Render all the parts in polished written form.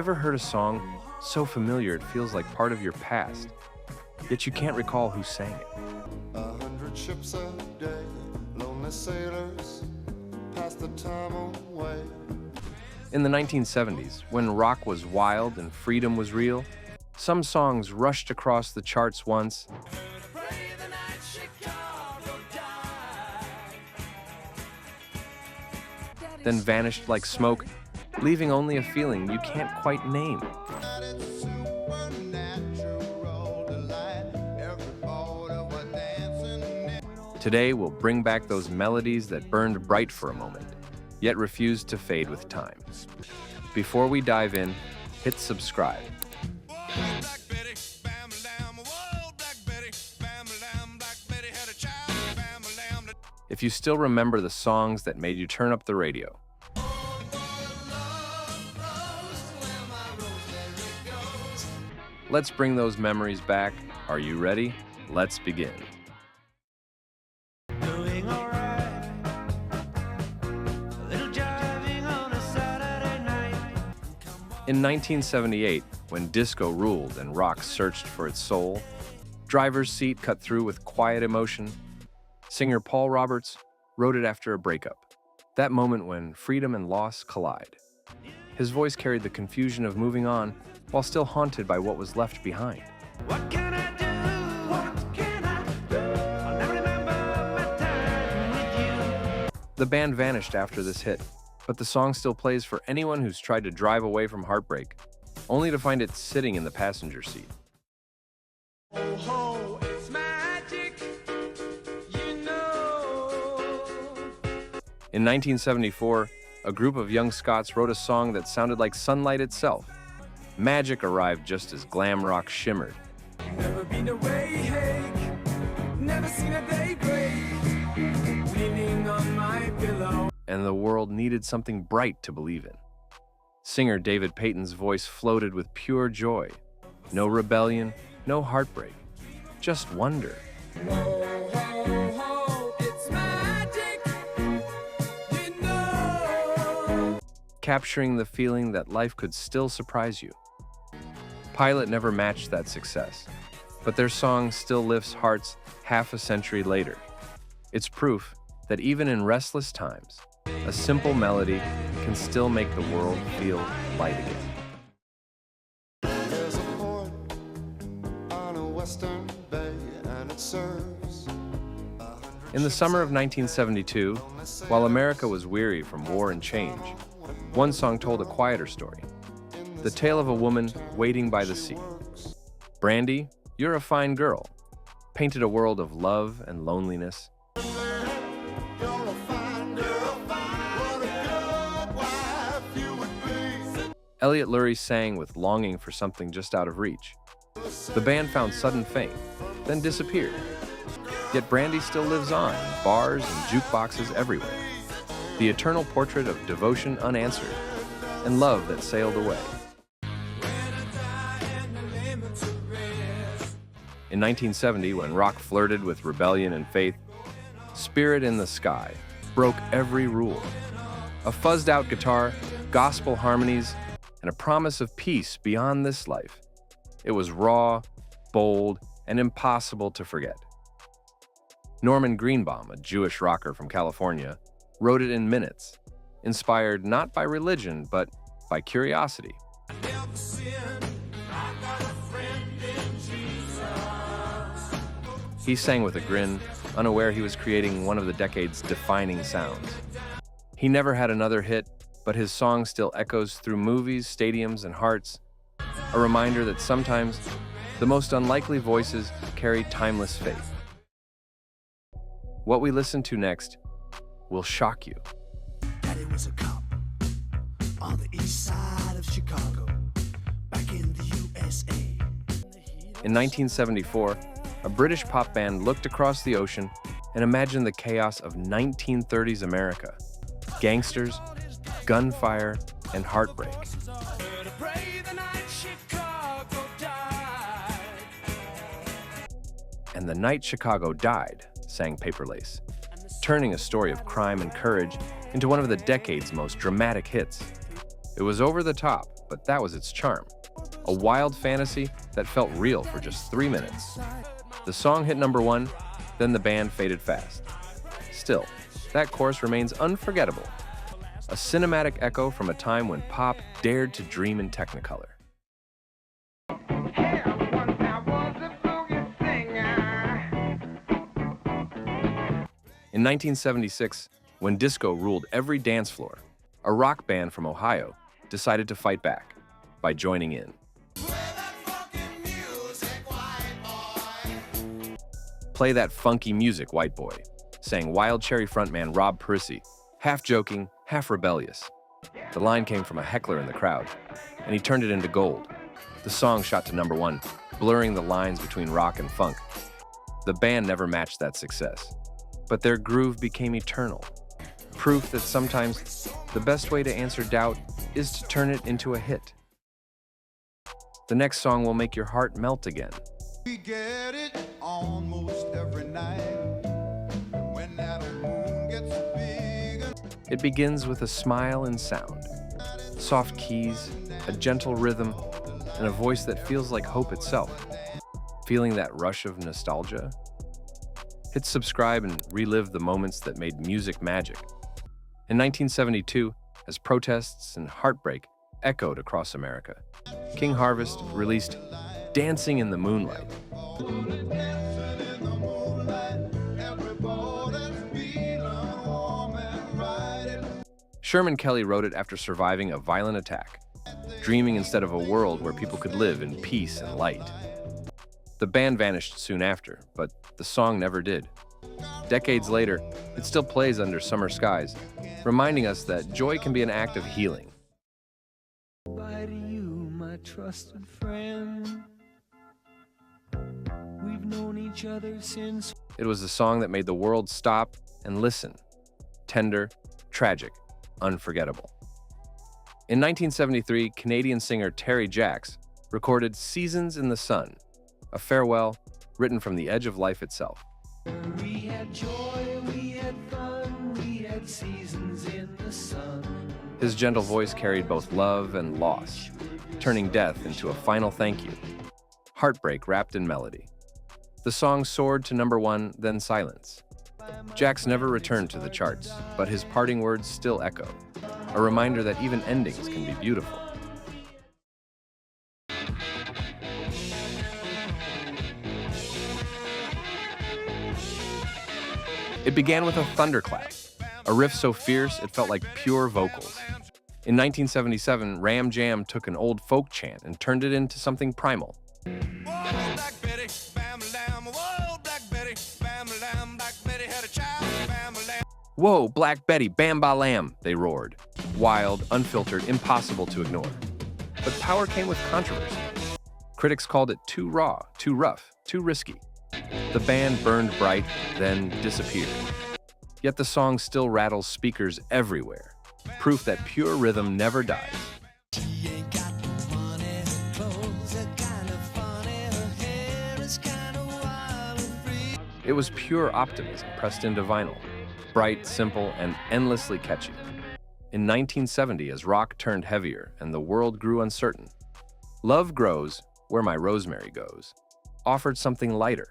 ever heard a song so familiar it feels like part of your past, yet you can't recall who sang it? 100 ships a day, lonely sailors pass the time away. In the 1970s, when rock was wild and freedom was real, some songs rushed across the charts once, then vanished like smoke, leaving only a feeling you can't quite name. Today, we'll bring back those melodies that burned bright for a moment, yet refused to fade with time. Before we dive in, hit subscribe. If you still remember the songs that made you turn up the radio, let's bring those memories back. Are you ready? Let's begin. In 1978, when disco ruled and rock searched for its soul, Driver's Seat cut through with quiet emotion. Singer Paul Roberts wrote it after a breakup, that moment when freedom and loss collide. His voice carried the confusion of moving on while still haunted by what was left behind. What can I do? What can I do? I'll never remember my time with you. The band vanished after this hit, but the song still plays for anyone who's tried to drive away from heartbreak, only to find it sitting in the passenger seat. Oh, ho, it's magic, you know. In 1974, a group of young Scots wrote a song that sounded like sunlight itself. Magic arrived just as glam rock shimmered. Never been away, hey, never seen a day break, leaning on my pillow. And the world needed something bright to believe in. Singer David Payton's voice floated with pure joy. No rebellion, no heartbreak, just wonder. Oh, ho, ho, it's magic, you know. Capturing the feeling that life could still surprise you. Pilot never matched that success, but their song still lifts hearts half a century later. It's proof that even in restless times, a simple melody can still make the world feel light again. There's a port on a western bay, and it serves. In the summer of 1972, while America was weary from war and change, one song told a quieter story, the tale of a woman waiting by the sea. Brandy, You're a Fine Girl painted a world of love and loneliness. Elliot Lurie sang with longing for something just out of reach. The band found sudden fame, then disappeared. Yet Brandy still lives on in bars and jukeboxes everywhere. The eternal portrait of devotion unanswered and love that sailed away. In 1970, when rock flirted with rebellion and faith, Spirit in the Sky broke every rule. A fuzzed-out guitar, gospel harmonies, and a promise of peace beyond this life. It was raw, bold, and impossible to forget. Norman Greenbaum, a Jewish rocker from California, wrote it in minutes, inspired not by religion, but by curiosity. He sang with a grin, unaware he was creating one of the decade's defining sounds. He never had another hit, but his song still echoes through movies, stadiums, and hearts, a reminder that sometimes the most unlikely voices carry timeless faith. What we listen to next will shock you. Daddy was a cop on the east side of Chicago, back in the USA. In 1974, a British pop band looked across the ocean and imagined the chaos of 1930s America. Gangsters, gunfire, and heartbreak. And the night Chicago died, sang Paper Lace, turning a story of crime and courage into one of the decade's most dramatic hits. It was over the top, but that was its charm. A wild fantasy that felt real for just 3 minutes. The song hit number 1, then the band faded fast. Still, that chorus remains unforgettable. A cinematic echo from a time when pop dared to dream in Technicolor. In 1976, when disco ruled every dance floor, a rock band from Ohio decided to fight back by joining in. Play that funky music, white boy, sang Wild Cherry frontman Rob Parisi, half joking, half rebellious. The line came from a heckler in the crowd, and he turned it into gold. The song shot to number 1, blurring the lines between rock and funk. The band never matched that success, but their groove became eternal. Proof that sometimes the best way to answer doubt is to turn it into a hit. The next song will make your heart melt again. We get it almost every night when that moon gets bigger. It begins with a smile and sound, soft keys, a gentle rhythm, and a voice that feels like hope itself. Feeling that rush of nostalgia? Hit subscribe and relive the moments that made music magic. In 1972, as protests and heartbreak echoed across America, King Harvest released Dancing in the Moonlight. Sherman Kelly wrote it after surviving a violent attack, dreaming instead of a world where people could live in peace and light. The band vanished soon after, but the song never did. Decades later, it still plays under summer skies, reminding us that joy can be an act of healing. Bye to you, my trusted friend. We've known each other since. It was the song that made the world stop and listen. Tender, tragic, unforgettable. In 1973, Canadian singer Terry Jacks recorded Seasons in the Sun, a farewell written from the edge of life itself. We had joy, we had fun, we had seasons in the sun. His gentle voice carried both love and loss, turning death into a final thank you. Heartbreak wrapped in melody. The song soared to number 1, then silence. Jacks never returned to the charts, but his parting words still echo, a reminder that even endings can be beautiful. It began with a thunderclap, a riff so fierce it felt like pure vocals. In 1977, Ram Jam took an old folk chant and turned it into something primal. Whoa, Black Betty, bam ba lam, they roared. Wild, unfiltered, impossible to ignore. But power came with controversy. Critics called it too raw, too rough, too risky. The band burned bright, then disappeared. Yet the song still rattles speakers everywhere, proof that pure rhythm never dies. She ain't got no money, her clothes are kinda funny, her hair is kinda wild and free. It was pure optimism pressed into vinyl, bright, simple, and endlessly catchy. In 1970, as rock turned heavier and the world grew uncertain, Love Grows Where My Rosemary Goes offered something lighter.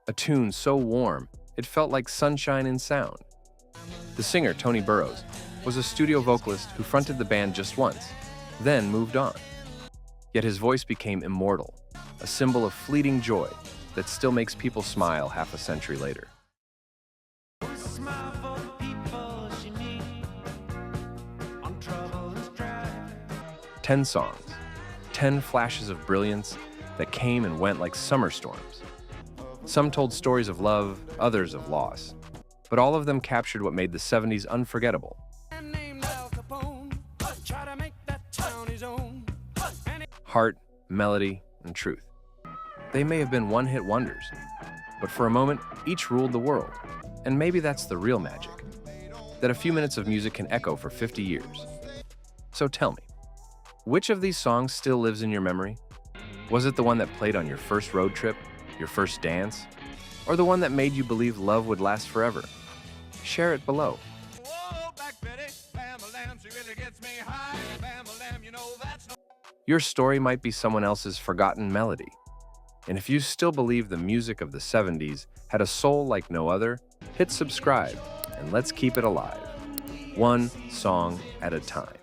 A tune so warm, it felt like sunshine in sound. The singer, Tony Burrows, was a studio vocalist who fronted the band just once, then moved on. Yet his voice became immortal, a symbol of fleeting joy that still makes people smile half a century later. Smile for the people she needs on trouble and strife. 10 songs, 10 flashes of brilliance that came and went like summer storms. Some told stories of love, others of loss, but all of them captured what made the 70s unforgettable. Named Al Capone, try to make that town his own. Heart, melody, and truth. They may have been one-hit wonders, but for a moment, each ruled the world. And maybe that's the real magic, that a few minutes of music can echo for 50 years. So tell me, which of these songs still lives in your memory? Was it the one that played on your first road trip, your first dance, or the one that made you believe love would last forever? share it below. Whoa, Black Betty, Bam-a-lam, she really gets me high. Bam-a-lam, you know that's no. Your story might be someone else's forgotten melody. And if you still believe the music of the 70s had a soul like no other, hit subscribe and let's keep it alive, one song at a time.